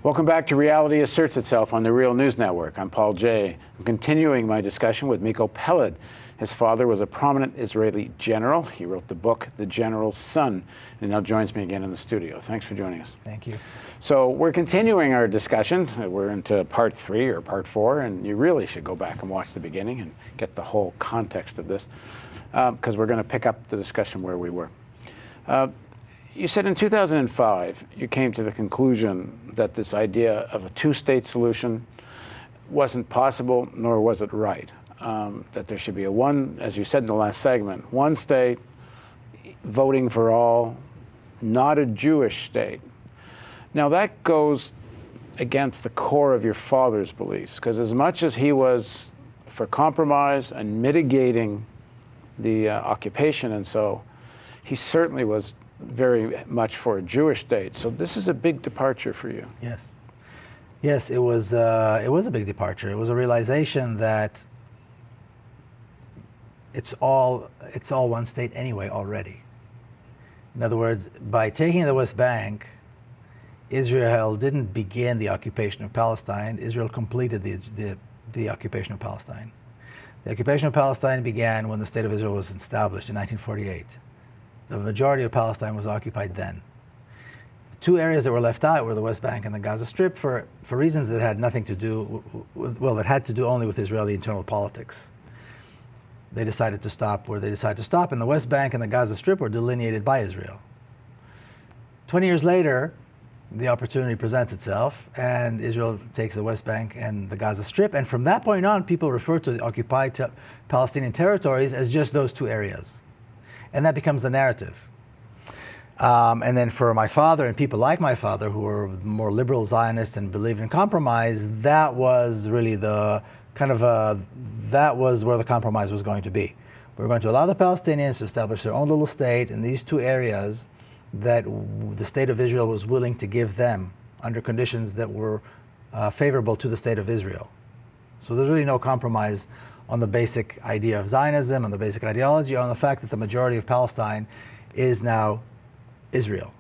Welcome back to Reality Asserts Itself on the Real News Network. I'm Paul Jay. I'm continuing my discussion with Miko Peled. His father was a prominent Israeli general. He wrote the book, The General's Son, and he now joins me again in the studio. Thanks for joining us. Thank you. So we're continuing our discussion. We're into part 3 or part 4, and you really should go back and watch the beginning and get the whole context of this, because we're going to pick up the discussion where we were. You said in 2005, you came to the conclusion that this idea of a two-state solution wasn't possible, nor was it right. That there should be a one, as you said in the last segment, one state, voting for all, not a Jewish state. Now that goes against the core of your father's beliefs, because as much as he was for compromise and mitigating the occupation and so, he certainly was very much for a Jewish state. So this is a big departure for you. Yes. Yes, it was a big departure. It was a realization that it's all one state anyway already. In other words, by taking the West Bank, Israel didn't begin the occupation of Palestine. Israel completed the occupation of Palestine. The occupation of Palestine began when the State of Israel was established in 1948. The majority of Palestine was occupied then. The two areas that were left out were the West Bank and the Gaza Strip for reasons that had nothing to do with, well, that had to do only with Israeli internal politics. They decided to stop where they decided to stop, and the West Bank and the Gaza Strip were delineated by Israel. 20 years later, the opportunity presents itself, and Israel takes the West Bank and the Gaza Strip, and from that point on, people refer to the occupied Palestinian territories as just those two areas. And that becomes the narrative. And then for my father and people like my father who were more liberal Zionists and believed in compromise, that was really the kind of, that was where the compromise was going to be. We were going to allow the Palestinians to establish their own little state in these two areas that the State of Israel was willing to give them under conditions that were favorable to the State of Israel. So there's really no compromise on the basic idea of Zionism, on the basic ideology, on the fact that the majority of Palestine is now Israel.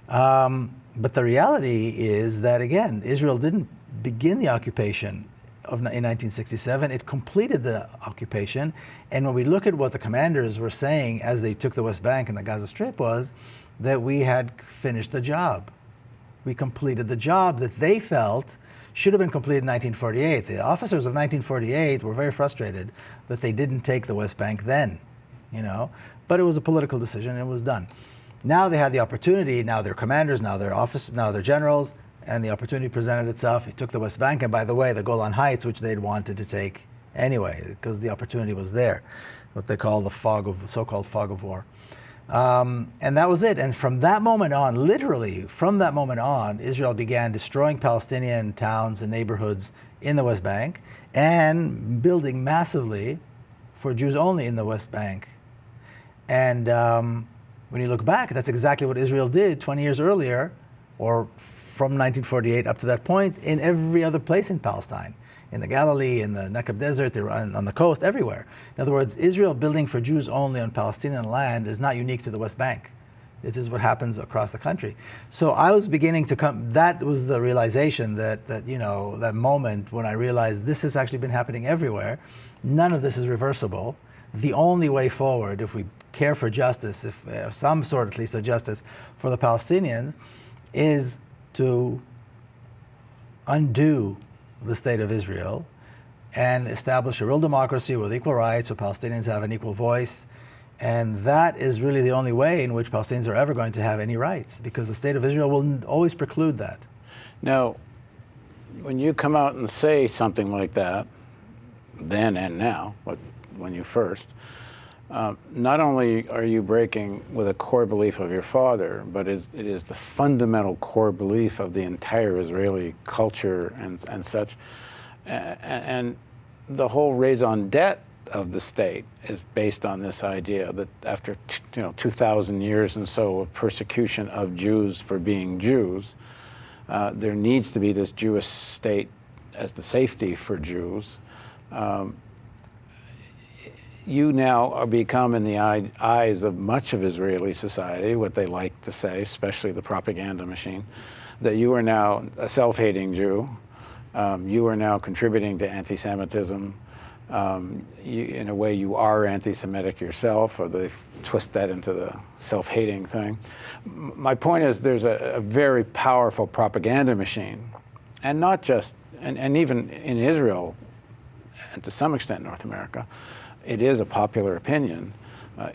But the reality is that, again, Israel didn't begin the occupation in 1967. It completed the occupation. And when we look at what the commanders were saying as they took the West Bank and the Gaza Strip was that we had finished the job. We completed the job that they felt should have been completed in 1948. The officers of 1948 were very frustrated that they didn't take the West Bank then, you know, but it was a political decision and it was done. Now they had the opportunity, now they're commanders, now they're generals, and the opportunity presented itself. He took the West Bank, and by the way, the Golan Heights, which they'd wanted to take anyway, because the opportunity was there, what they call the so-called fog of war. And that was it. And from that moment on, literally from that moment on, Israel began destroying Palestinian towns and neighborhoods in the West Bank and building massively for Jews only in the West Bank. And when you look back, that's exactly what Israel did 20 years earlier, or from 1948 up to that point, in every other place in Palestine. In the Galilee, in the Negev Desert, on the coast, everywhere. In other words, Israel building for Jews only on Palestinian land is not unique to the West Bank. This is what happens across the country. So I was beginning to come, that was the realization that you know, that moment when I realized this has actually been happening everywhere. None of this is reversible. The only way forward, if we care for justice, if some sort at least of justice for the Palestinians, is to undo the State of Israel and establish a real democracy with equal rights so Palestinians have an equal voice. And that is really the only way in which Palestinians are ever going to have any rights, because the State of Israel will always preclude that. Now, when you come out and say something like that, then and now, when you first, not only are you breaking with a core belief of your father, but it is the fundamental core belief of the entire Israeli culture and such. And the whole raison d'etre of the state is based on this idea that after 2,000 years and so of persecution of Jews for being Jews, there needs to be this Jewish state as the safety for Jews. You now are become, in the eyes of much of Israeli society, what they like to say, especially the propaganda machine, that you are now a self-hating Jew. You are now contributing to anti-Semitism. In a way, you are anti-Semitic yourself, or they twist that into the self-hating thing. My point is there's a very powerful propaganda machine, and not just, and even in Israel, and to some extent North America, it is a popular opinion.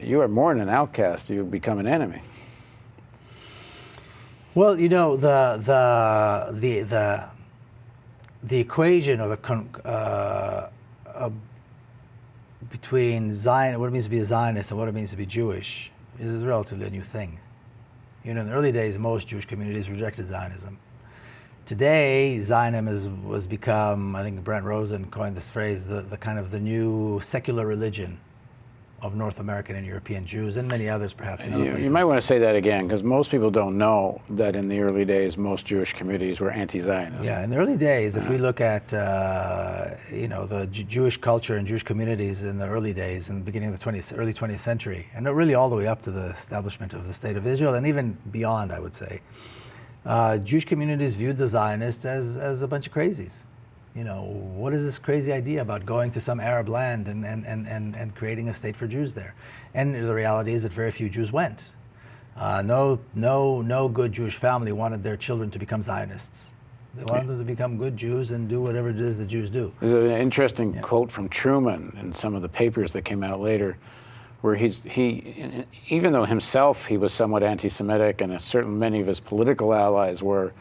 You are more than an outcast, you become an enemy. Well, you know, the equation, or between Zion, what it means to be a Zionist and what it means to be Jewish is relatively a new thing. You know, in the early days, most Jewish communities rejected Zionism. Today, Zionism has become, I think Brent Rosen coined this phrase, the kind of the new secular religion of North American and European Jews, and many others perhaps in other places. You might want to say that again, because most people don't know that in the early days, most Jewish communities were anti-Zionist. Yeah, in the early days, if we look at you know, the Jewish culture and Jewish communities in the early days, in the beginning of the early 20th century, and really all the way up to the establishment of the State of Israel, and even beyond, I would say, Jewish communities viewed the Zionists as a bunch of crazies. You know, what is this crazy idea about going to some Arab land and creating a state for Jews there? And the reality is that very few Jews went. No good Jewish family wanted their children to become Zionists. They wanted them to become good Jews and do whatever it is the Jews do. There's an interesting quote from Truman in some of the papers that came out later, where he even though himself he was somewhat anti-Semitic, and many of his political allies were,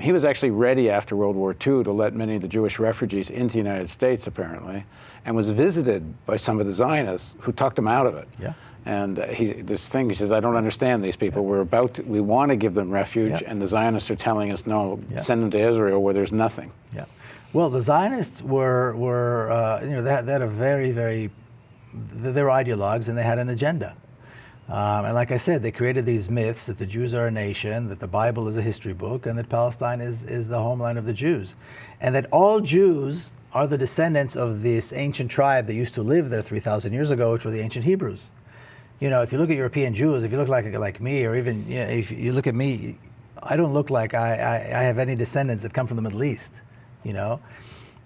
he was actually ready after World War II to let many of the Jewish refugees into the United States, apparently, and was visited by some of the Zionists who talked him out of it. Yeah. And he says, I don't understand these people. We want to give them refuge, and the Zionists are telling us, no, send them to Israel where there's nothing. Yeah. Well, the Zionists were you know, they had a very, they were ideologues, and they had an agenda. And like I said, they created these myths that the Jews are a nation, that the Bible is a history book, and that Palestine is the homeland of the Jews. And that all Jews are the descendants of this ancient tribe that used to live there 3,000 years ago, which were the ancient Hebrews. You know, if you look at European Jews, if you look like me, or even, you know, if you look at me, I don't look like I have any descendants that come from the Middle East, you know.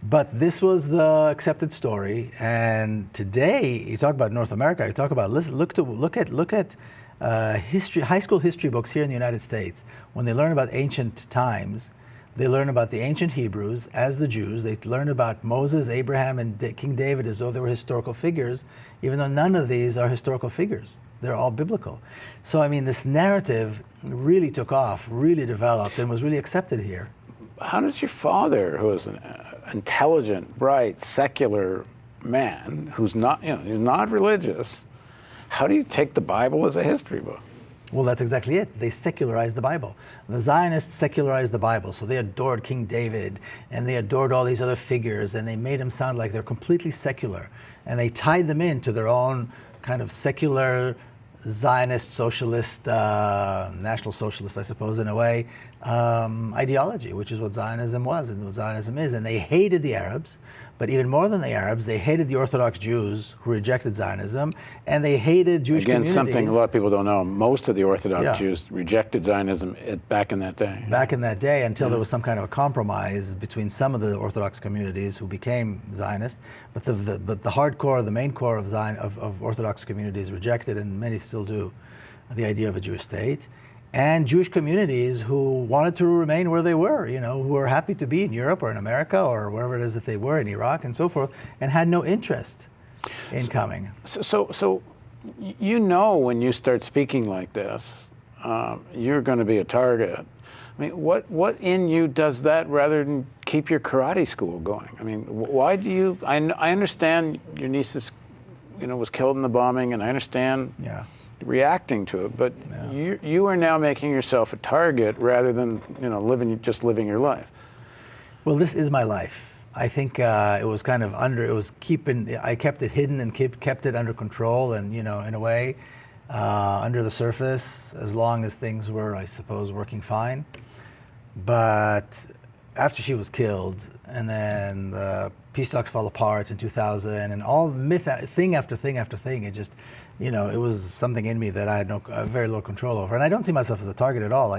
But this was the accepted story, and today you talk about North America. You talk about look at history, high school history books here in the United States. When they learn about ancient times, they learn about the ancient Hebrews as the Jews. They learn about Moses, Abraham, and King David as though they were historical figures, even though none of these are historical figures. They're all biblical. So I mean, this narrative really took off, really developed, and was really accepted here. How does your father, who is an intelligent, bright, secular man, who's not, you know, he's not religious, how do you take the Bible as a history book? Well, that's exactly it. They secularized the Bible. The Zionists secularized the Bible. So they adored King David, and they adored all these other figures, and they made them sound like they're completely secular. And they tied them into their own kind of secular, Zionist, socialist, national socialist, I suppose, in a way, ideology, which is what Zionism was and what Zionism is. And they hated the Arabs, but even more than the Arabs, they hated the Orthodox Jews who rejected Zionism, and they hated Jewish communities. Again, something a lot of people don't know. Most of the Orthodox Jews rejected Zionism back in that day. Back in that day, until there was some kind of a compromise between some of the Orthodox communities who became Zionist, but the hardcore, the main core of Orthodox communities rejected, and many still do, the idea of a Jewish state. And Jewish communities who wanted to remain where they were, you know, who were happy to be in Europe or in America or wherever it is that they were, in Iraq and so forth, and had no interest in coming. So you know, when you start speaking like this, you're going to be a target. I mean, what in you does that rather than keep your karate school going? I mean, why do you? I understand your niece was killed in the bombing, and I understand. Yeah. Reacting to it, but you are now making yourself a target rather than living your life. Well, this is my life. I think it was kind of I kept it hidden and kept it under control, and in a way under the surface, as long as things were, I suppose, working fine. But after she was killed, and then the peace talks fall apart in 2000, and all thing after thing after thing, it just, it was something in me that I had very little control over. And I don't see myself as a target at all.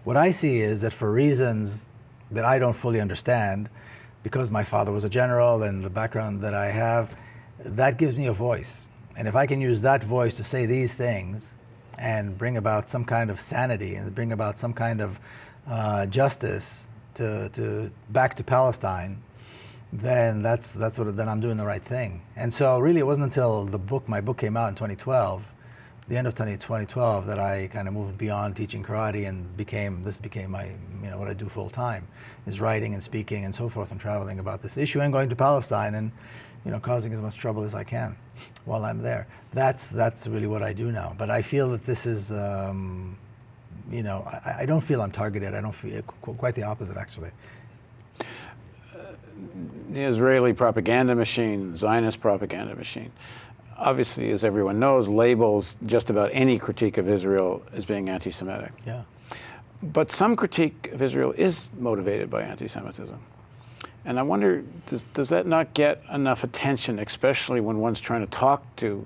What I see is that for reasons that I don't fully understand, because my father was a general and the background that I have, that gives me a voice. And if I can use that voice to say these things and bring about some kind of sanity and bring about some kind of justice to back to Palestine, then that's then I'm doing the right thing. And so really it wasn't until my book came out in 2012, the end of 2012, that I kind of moved beyond teaching karate and this became my, what I do full time, is writing and speaking and so forth and traveling about this issue and going to Palestine and, causing as much trouble as I can while I'm there. That's really what I do now. But I feel that this is, I don't feel I'm targeted. I don't feel, quite the opposite, actually. The Israeli propaganda machine, Zionist propaganda machine, obviously, as everyone knows, labels just about any critique of Israel as being anti-Semitic. Yeah. But some critique of Israel is motivated by anti-Semitism. And I wonder, does that not get enough attention, especially when one's trying to talk to,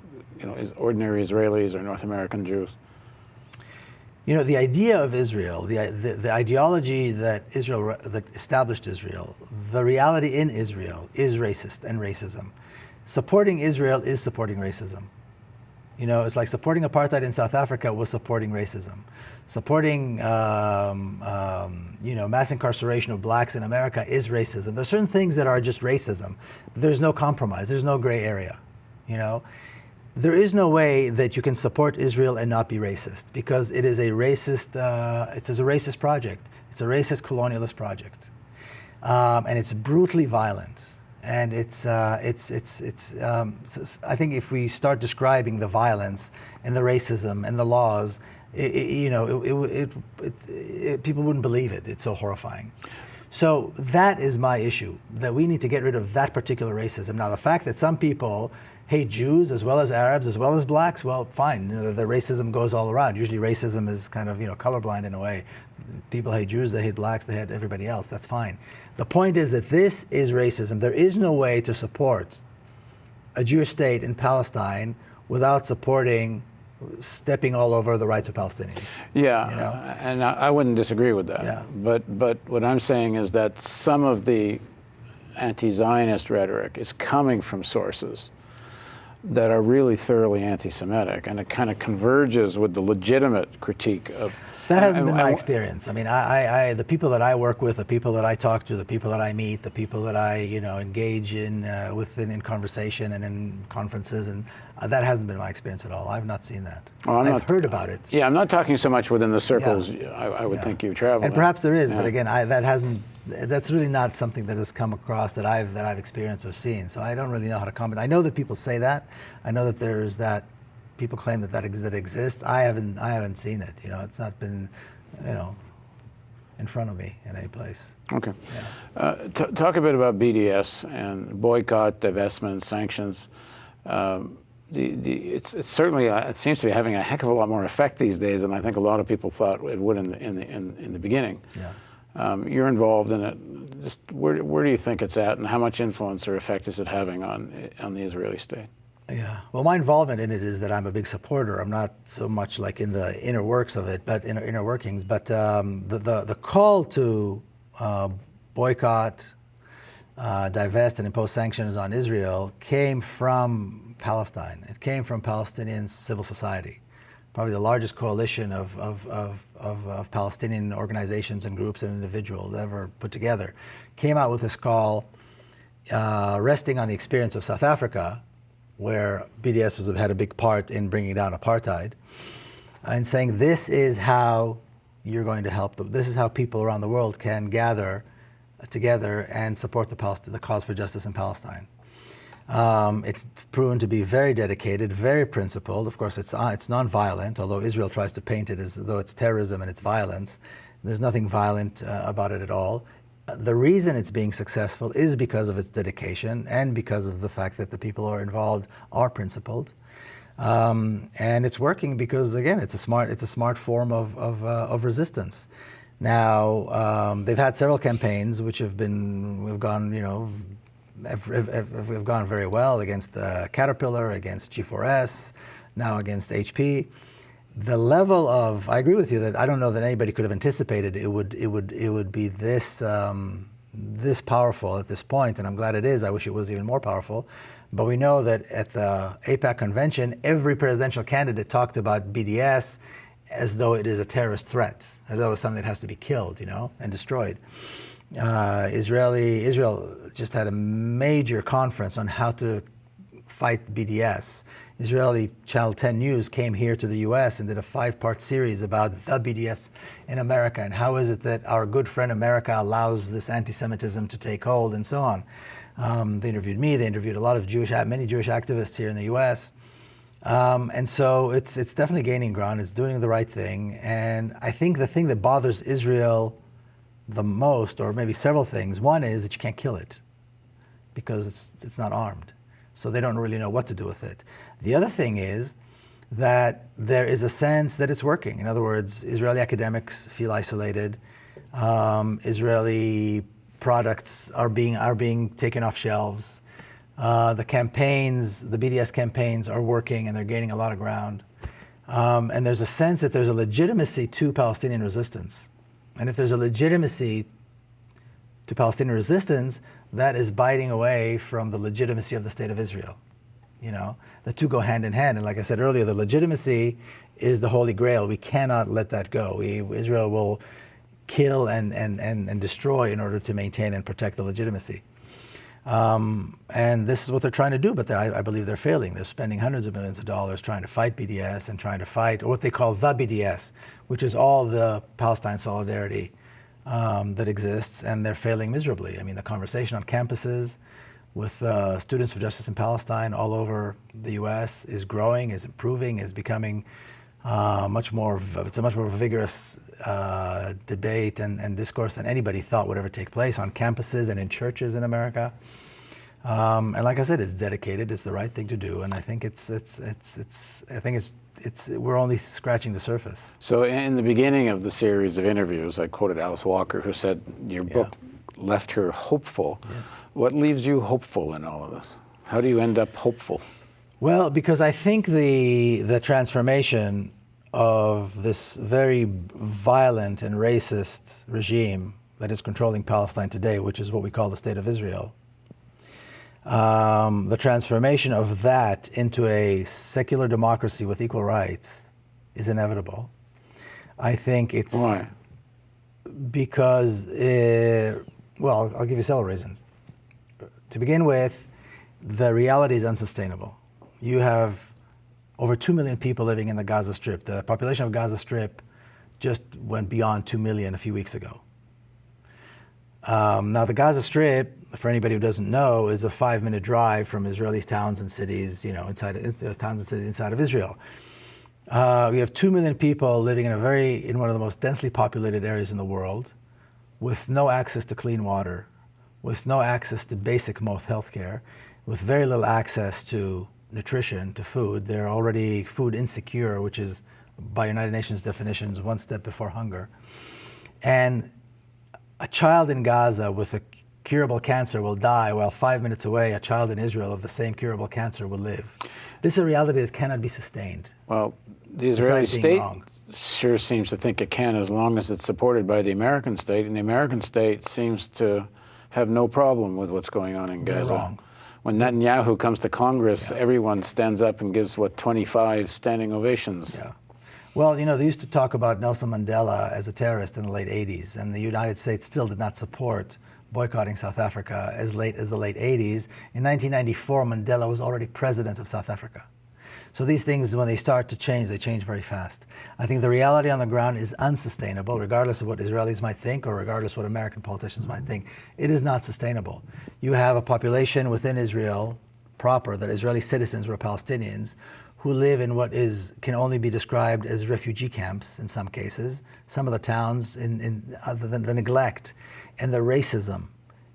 ordinary Israelis or North American Jews? The idea of Israel, the ideology that established Israel, the reality in Israel is racist and racism. Supporting Israel is supporting racism. It's like supporting apartheid in South Africa was supporting racism. Supporting, mass incarceration of blacks in America is racism. There's certain things that are just racism. There's no compromise. There's no gray area. There is no way that you can support Israel and not be racist, because it is a racist. It is a racist project. It's a racist colonialist project, and it's brutally violent. And I think if we start describing the violence and the racism and the laws, people wouldn't believe it. It's so horrifying. So that is my issue, that we need to get rid of that particular racism. Now, the fact that some people hate Jews as well as Arabs as well as blacks, well, fine. The racism goes all around. Usually racism is kind of, colorblind in a way. People hate Jews, they hate blacks, they hate everybody else. That's fine. The point is that this is racism. There is no way to support a Jewish state in Palestine without stepping all over the rights of Palestinians. Yeah, and I wouldn't disagree with that. Yeah. But what I'm saying is that some of the anti-Zionist rhetoric is coming from sources that are really thoroughly anti-Semitic, and it kind of converges with the legitimate critique of. That hasn't been my experience. I mean, the people that I work with, the people that I talk to, the people that I meet, the people that I, engage in in conversation and in conferences, and that hasn't been my experience at all. I've not seen that. Well, I've heard about it. Yeah, I'm not talking so much within the circles I would think you travel. And perhaps there is, but again, that's really not something that has come across that I've experienced or seen. So I don't really know how to comment. I know that people say that. I know that there's that. People claim that exists. I haven't seen it. It's not been, in front of me in any place. Okay. Yeah. Talk a bit about BDS and boycott, divestment, sanctions. It's certainly it seems to be having a heck of a lot more effect these days than I think a lot of people thought it would in the beginning. Yeah. You're involved in it. Just where do you think it's at, and how much influence or effect is it having on the Israeli state? Yeah. Well, my involvement in it is that I'm a big supporter. I'm not so much like in the inner works of it, but inner workings. But the call to boycott, divest, and impose sanctions on Israel came from Palestine. It came from Palestinian civil society, probably the largest coalition of Palestinian organizations and groups and individuals ever put together. Came out with this call, resting on the experience of South Africa, where BDS had a big part in bringing down apartheid, and saying this is how you're going to help them. This is how people around the world can gather together and support the cause for justice in Palestine. It's proven to be very dedicated, very principled. Of course, it's non-violent, although Israel tries to paint it as though it's terrorism and it's violence. There's nothing violent about it at all. The reason it's being successful is because of its dedication and because of the fact that the people who are involved are principled, and it's working because, again, it's a smart form of resistance. Now, they've had several campaigns which have gone very well against Caterpillar, against G4S, now against HP. The level of, I agree with you that I don't know that anybody could have anticipated it would be this this powerful at this point, and I'm glad it is. I wish it was even more powerful. But we know that at the AIPAC convention, every presidential candidate talked about BDS as though it is a terrorist threat, as though it's something that has to be killed, and destroyed. Israel just had a major conference on how to fight BDS. Israeli Channel 10 News came here to the US and did a 5-part series about the BDS in America and how is it that our good friend America allows this anti-Semitism to take hold and so on. They interviewed me, they interviewed a lot of many Jewish activists here in the US. And so it's definitely gaining ground, it's doing the right thing. And I think the thing that bothers Israel the most, or maybe several things, one is that you can't kill it because it's not armed. So they don't really know what to do with it. The other thing is that there is a sense that it's working. In other words, Israeli academics feel isolated. Israeli products are being taken off shelves. The BDS campaigns are working and they're gaining a lot of ground. And there's a sense that there's a legitimacy to Palestinian resistance. And if there's a legitimacy to Palestinian resistance, that is biting away from the legitimacy of the state of Israel. The two go hand in hand. And like I said earlier, the legitimacy is the holy grail. We cannot let that go. Israel will kill and destroy in order to maintain and protect the legitimacy. And this is what they're trying to do, but I believe they're failing. They're spending hundreds of millions of dollars trying to fight BDS and trying to fight what they call the BDS, which is all the Palestine solidarity that exists, and they're failing miserably. I mean, the conversation on campuses with Students for Justice in Palestine all over the US is growing, is improving, is becoming it's a much more vigorous debate and discourse than anybody thought would ever take place on campuses and in churches in America. And like I said, it's dedicated, it's the right thing to do, and I think we're only scratching the surface. So in the beginning of the series of interviews, I quoted Alice Walker, who said your book left her hopeful. Yes. What leaves you hopeful in all of this? How do you end up hopeful? Well, because I think the transformation of this very violent and racist regime that is controlling Palestine today, which is what we call the State of Israel, the transformation of that into a secular democracy with equal rights is inevitable. I think it's... Why? Because, well, I'll give you several reasons. To begin with, the reality is unsustainable. You have over 2 million people living in the Gaza Strip. The population of Gaza Strip just went beyond 2 million a few weeks ago. Now, the Gaza Strip, for anybody who doesn't know, is a 5-minute drive from Israeli towns and cities, inside of Israel. We have 2 million people living in one of the most densely populated areas in the world, with no access to clean water, with no access to basic health care, with very little access to nutrition, to food. They're already food insecure, which is, by United Nations definitions, one step before hunger. And a child in Gaza with a curable cancer will die, while 5 minutes away, a child in Israel of the same curable cancer will live. This is a reality that cannot be sustained. Well, the Israeli state sure seems to think it can, as long as it's supported by the American state, and the American state seems to have no problem with what's going on in Gaza. They're wrong. When Netanyahu comes to Congress, everyone stands up and gives, 25 standing ovations. Yeah. Well, they used to talk about Nelson Mandela as a terrorist in the late 80s, and the United States still did not support boycotting South Africa as late as the late 80s. In 1994, Mandela was already president of South Africa. So these things, when they start to change, they change very fast. I think the reality on the ground is unsustainable, regardless of what Israelis might think or regardless of what American politicians might think. It is not sustainable. You have a population within Israel proper, that Israeli citizens who are Palestinians, who live in what can only be described as refugee camps in some cases. Some of the towns, the neglect and the racism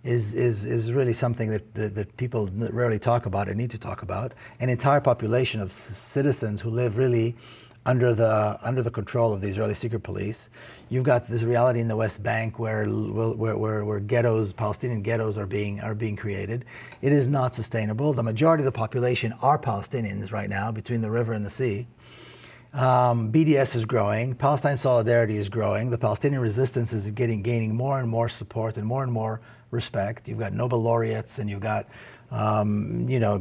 is really something that people rarely talk about and need to talk about. An entire population of citizens who live really under the control of the Israeli secret police. You've got this reality in the West Bank where ghettos, Palestinian ghettos are being created. It is not sustainable. The majority of the population are Palestinians right now, between the river and the sea. BDS is growing. Palestine solidarity is growing. The Palestinian resistance is gaining more and more support and more respect. You've got Nobel laureates, and you've got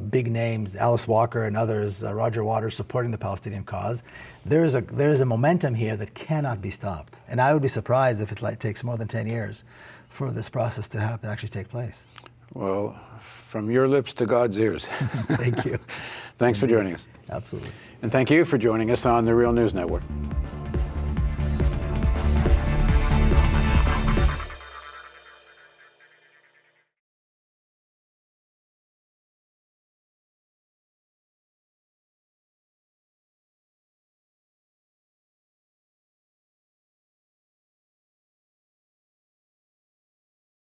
big names, Alice Walker and others, Roger Waters, supporting the Palestinian cause. There is a momentum here that cannot be stopped. And I would be surprised if it takes more than 10 years for this process to actually take place. Well, from your lips to God's ears. Thank you. Thanks for joining us. Absolutely. And thank you for joining us on the Real News Network.